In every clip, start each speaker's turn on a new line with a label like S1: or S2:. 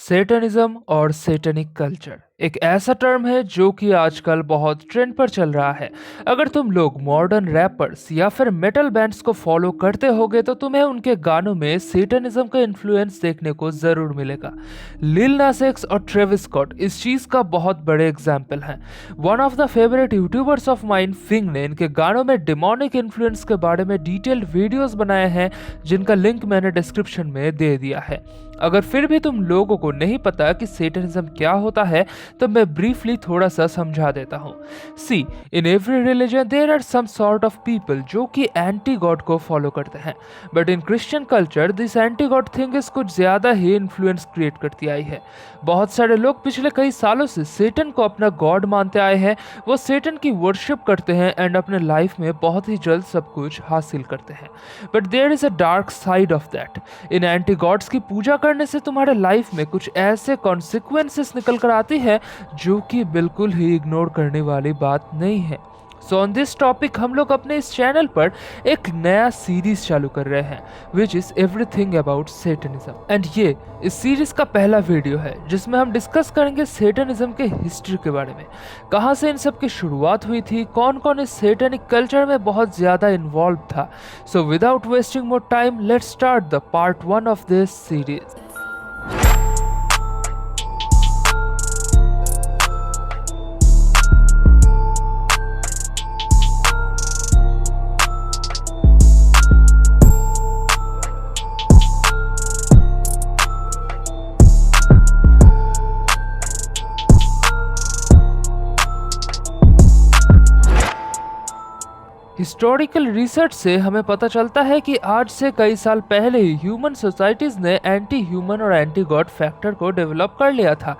S1: Satanism और Satinique culture एक ऐसा टर्म है जो कि आजकल बहुत ट्रेंड पर चल रहा है। अगर तुम लोग मॉडर्न रैपर्स या फिर मेटल बैंड्स को फॉलो करते होगे तो तुम्हें उनके गानों में सेटनिज्म का इन्फ्लुएंस देखने को जरूर मिलेगा। लिल नास एक्स और ट्रेविस स्कॉट इस चीज का बहुत बड़े एग्जाम्पल हैं। One of the favourite YouTubers of mine फिंग ने इनके गानों में डिमोनिक इन्फ्लुएंस के बारे में डिटेल्ड वीडियोस बनाए हैं, जिनका लिंक मैंने डिस्क्रिप्शन में दे दिया है। अगर फिर भी तुम लोगों को नहीं पता कि सेटनिज्म क्या होता है तो मैं ब्रीफली थोड़ा सा समझा देता हूँ। See, in every religion there are some sort of people जो कि एंटी गॉड को फॉलो करते हैं, but in Christian culture this anti god thing is कुछ ज्यादा ही इन्फ्लुएंस क्रिएट करती आई है। बहुत सारे लोग पिछले कई सालों से सेटन को अपना गॉड मानते आए हैं। वो सेटन की वर्शिप करते हैं एंड अपने लाइफ में बहुत ही जल्द सब कुछ हासिल करते हैं, but there is a dark side of that. इन एंटी गॉड्स की पूजा करने से तुम्हारे लाइफ में कुछ ऐसे कॉन्सिक्वेंसेस निकल कर आती है जो कि बिल्कुल ही इग्नोर करने वाली बात नहीं है। सो ऑन दिस टॉपिक हम लोग अपने इस चैनल पर एक नया सीरीज चालू कर रहे हैं which is everything about Satanism, and ये इस सीरीज का पहला वीडियो है जिसमें हम डिस्कस करेंगे सेटनिज्म के हिस्ट्री के बारे में। कहाँ से इन सब की शुरुआत हुई थी, कौन कौन इस सेटनिक कल्चर में बहुत ज्यादा इन्वॉल्व था। So without wasting more time let's start the part 1 of this series. Historical research से हमें पता चलता है कि आज से कई साल पहले ही ह्यूमन सोसाइटीज ने एंटी ह्यूमन और एंटी गॉड फैक्टर को डेवलप कर लिया था।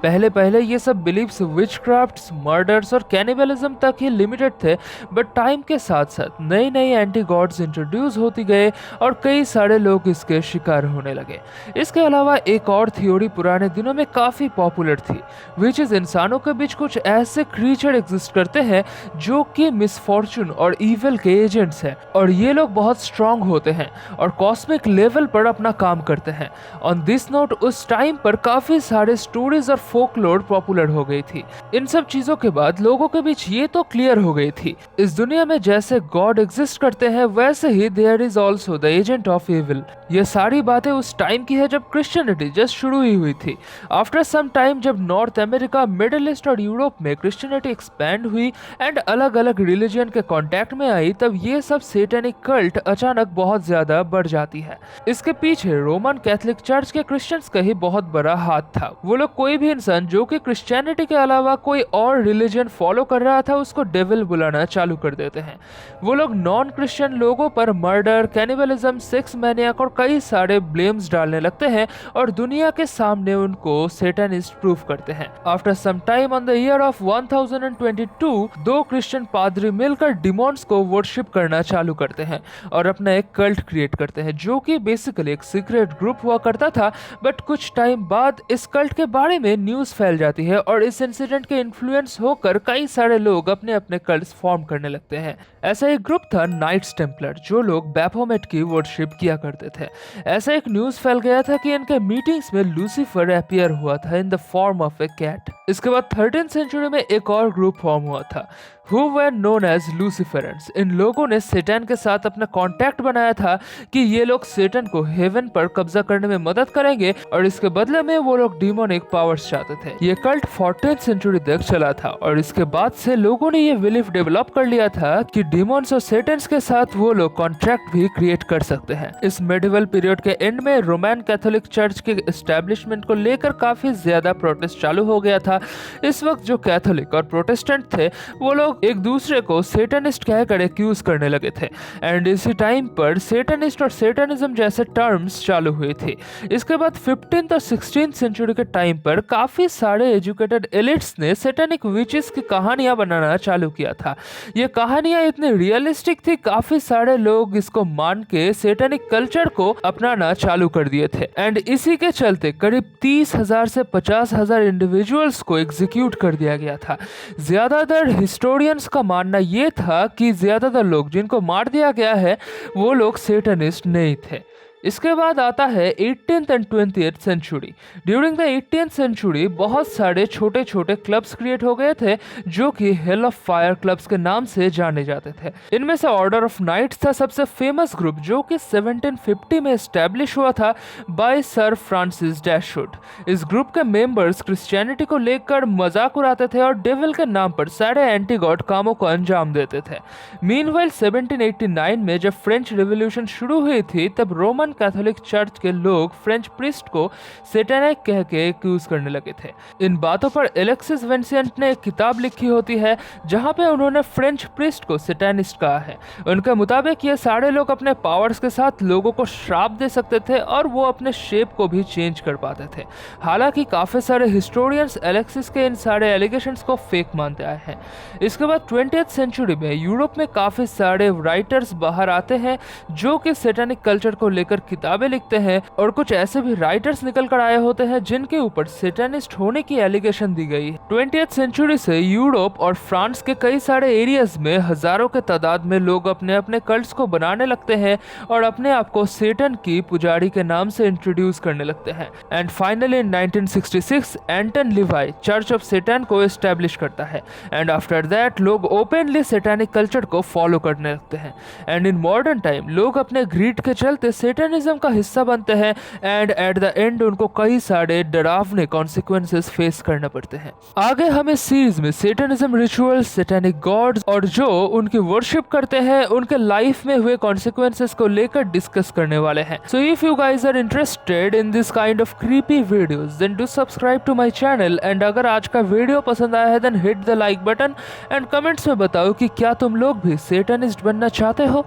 S1: पहले पहले ये सब बिलीव्स विचक्राफ्ट्स, मर्डर्स और कैनिबलिज्म तक ही लिमिटेड थे, बट टाइम के साथ साथ नई नई एंटी गॉड्स इंट्रोड्यूस होती गए और कई सारे लोग इसके शिकार होने लगे। इसके अलावा एक और थ्योरी पुराने दिनों में काफ़ी पॉपुलर थी, विच इज इंसानों के बीच कुछ ऐसे क्रीचर एग्जिस्ट करते हैं जो कि मिसफॉर्चून और इविल के एजेंट्स हैं, और ये लोग बहुत स्ट्रांग होते हैं और कॉस्मिक लेवल पर अपना काम करते हैं। ऑन दिस नोट उस टाइम पर काफी सारे स्टोरीज और फोकलोर पॉपुलर हो गई थी। इन सब चीजों के बाद लोगों के बीच ये तो क्लियर हो गई थी, इस दुनिया में जैसे गॉड एग्जिस्ट करते हैं वैसे ही there is also the agent of evil. ये सारी बातें उस टाइम की है जब क्रिश्चियनिटी जस्ट शुरू ही हुई थी। आफ्टर सम टाइम जब नॉर्थ अमेरिका, मिडिल ईस्ट और यूरोप में क्रिश्चियनिटी एक्सपैंड हुई एंड अलग अलग रिलीजन के कॉन्टेक्ट में आई, तब ये सब सेटेनिक कल्ट अचानक बहुत ज्यादा बढ़ जाती है। इसके पीछे रोमन कैथोलिक चर्च के क्रिश्चियंस का ही बहुत बड़ा हाथ था। वो लोग कोई भी इंसान जो कि क्रिश्चियनिटी के अलावा कोई और रिलीजन फॉलो कर रहा था उसको डेविल बुलाना चालू कर देते हैं। वो लोग नॉन क्रिश्चियन लोगों पर मर्डर, कैनिबलिज्म, सेक्स मैनियाक और कई सारे ब्लेम्स डालने लगते हैं और दुनिया के सामने उनको सेटनिस्ट प्रूफ करते हैं। After some time on the year of 1022 दो क्रिश्चियन पादरी मिलकर डिमॉन्स को वर्शिप करना चालू करते हैं और अपना एक कल्ट क्रिएट करते हैं जो कि बेसिकली एक सीक्रेट ग्रुप हुआ करता था। बट कुछ टाइम बाद इस कल्ट के बारे में न्यूज़ फैल जाती है और इस इंसिडेंट के इन्फ्लुएंस होकर कई सारे लोग अपने अपने कल्ट्स फॉर्म करने लगते हैं। ऐसा एक ग्रुप था नाइट्स टेम्पलर, जो लोग बैफोमेट की वर्शिप किया करते थे। ऐसा एक न्यूज़ फैल गया था कि इनके मीटिंग्स में लूसीफर अपीयर हुआ था in the form of a cat. इसके बाद 13th सेंचुरी में एक और ग्रुप फॉर्म हुआ था who were known as Luciferians। इन लोगों ने सेटन के साथ अपना कॉन्टैक्ट बनाया था कि ये लोग सेटन को हेवन पर कब्जा करने में मदद करेंगे और इसके बदले में वो लोग डिमोनिक पावर्स चाहते थे। ये कल्ट 14th सेंचुरी तक चला था और इसके बाद से लोगों ने ये बिलीफ डेवलप कर लिया था कि डिमोन्स और सेटन्स के साथ वो लोग कॉन्ट्रैक्ट भी क्रिएट कर सकते हैं। इस मेडिवल पीरियड के एंड में रोमन कैथोलिक चर्च के एस्टेब्लिशमेंट को लेकर काफी ज्यादा प्रोटेस्ट चालू हो गया था। इस वक्त जो कैथोलिक और प्रोटेस्टेंट थे वो लोग एक दूसरे को सेटनिस्ट कहकर एक्यूज करने लगे थे, एंड इसी टाइम पर सेटनिस्ट और सेटनिज्म जैसे टर्म्स चालू हुए थे। इसके बाद 15th और 16th सेंचुरी के टाइम पर काफी सारे एजुकेटेड एलिट्स ने सेटनिक विचेस की कहानियां बनाना चालू किया था। ये कहानियां इतनी रियलिस्टिक थी, काफी सारे लोग इसको मान के सेटनिक कल्चर को अपनाना चालू कर दिए थे, एंड इसी के चलते करीब 30,000 से 50,000 इंडिविजुअल्स को एग्जीक्यूट कर दिया गया था। ज्यादातर हिस्टोरियंस का मानना यह था कि ज्यादातर लोग जिनको मार दिया गया है वो लोग सेटनिस्ट नहीं थे। इसके बाद आता है 18th एंड 20th century. During the 18th century बहुत सारे छोटे छोटे क्लब्स क्रिएट हो गए थे जो कि हिल ऑफ फायर क्लब्स के नाम से जाने जाते थे। इनमें से ऑर्डर ऑफ नाइट्स था सबसे फेमस ग्रुप, जो कि 1750 में एस्टेब्लिश हुआ था बाय सर फ्रांसिस डैशवुड। इस ग्रुप के मेंबर्स क्रिश्चियनिटी को लेकर मजाक उड़ाते थे और डेविल के नाम पर सारे एंटी गॉड कामों को अंजाम देते थे। मीनवाइल 1789 में जब फ्रेंच रिवॉल्यूशन शुरू हुई थी तब रोमन कैथोलिक चर्च के लोग फ्रेंच प्रीस्ट को सैटेनिक कह के एक्यूज करने लगे थे। इन बातों पर एलेक्सिस विंसेंट ने एक किताब लिखी होती है जहां पे उन्होंने फ्रेंच प्रीस्ट को सैटेनिस्ट कहा है। उनके मुताबिक ये सारे लोग अपने पावर्स के साथ लोगों को श्राप दे सकते थे और वो अपने शेप को भी चेंज कर पाते थे। हालांकि काफी सारे हिस्टोरियंस एलेक्सिस के इन सारे एलिगेशंस को फेक मानते आए हैं। इसके बाद 20th सेंचुरी में यूरोप में काफी सारे राइटर्स बाहर आते हैं जो कि सैटेनिक कल्चर को लेकर किताबें लिखते हैं, और कुछ ऐसे भी राइटर्स निकल कर आए होते हैं जिनके ऊपर सैटेनिस्ट होने की एलिगेशन दी गई है। 20th सेंचुरी से यूरोप और फ्रांस के कई सारे एरियाज में हजारों के तादाद में लोग अपने अपने कल्ट्स को बनाने लगते हैं और अपने आप को सेटन की पुजारी के नाम से इंट्रोड्यूस करने लगते हैं। And finally in 1966 Anton LaVey Church of Satan को एस्टेब्लिश करता है, एंड आफ्टर दैट लोग ओपनली सैटेनिक कल्चर को फॉलो करने लगते हैं। एंड इन मॉडर्न टाइम लोग अपने ग्रीड के चलते सैटनिज्म का हिस्सा बनते हैं, एंड एट द एंड उनको कई सारे डरावने कॉन्सिक्वेंसेस फेस करना पड़ते हैं। आगे हम इस सीरीज में सैटनिज्म रिचुअल, सैटेनिक गॉड्स और जो उनकी वर्शिप करते हैं उनके लाइफ में हुए कॉन्सिक्वेंसेस को लेकर डिस्कस करने वाले हैं। So if you guys are interested in this kind of creepy videos then do subscribe to my channel. And अगर आज का वीडियो पसंद आया है then hit the like button and comments में बताओ कि क्या तुम लोग भी सैटनिस्ट बनना चाहते हो।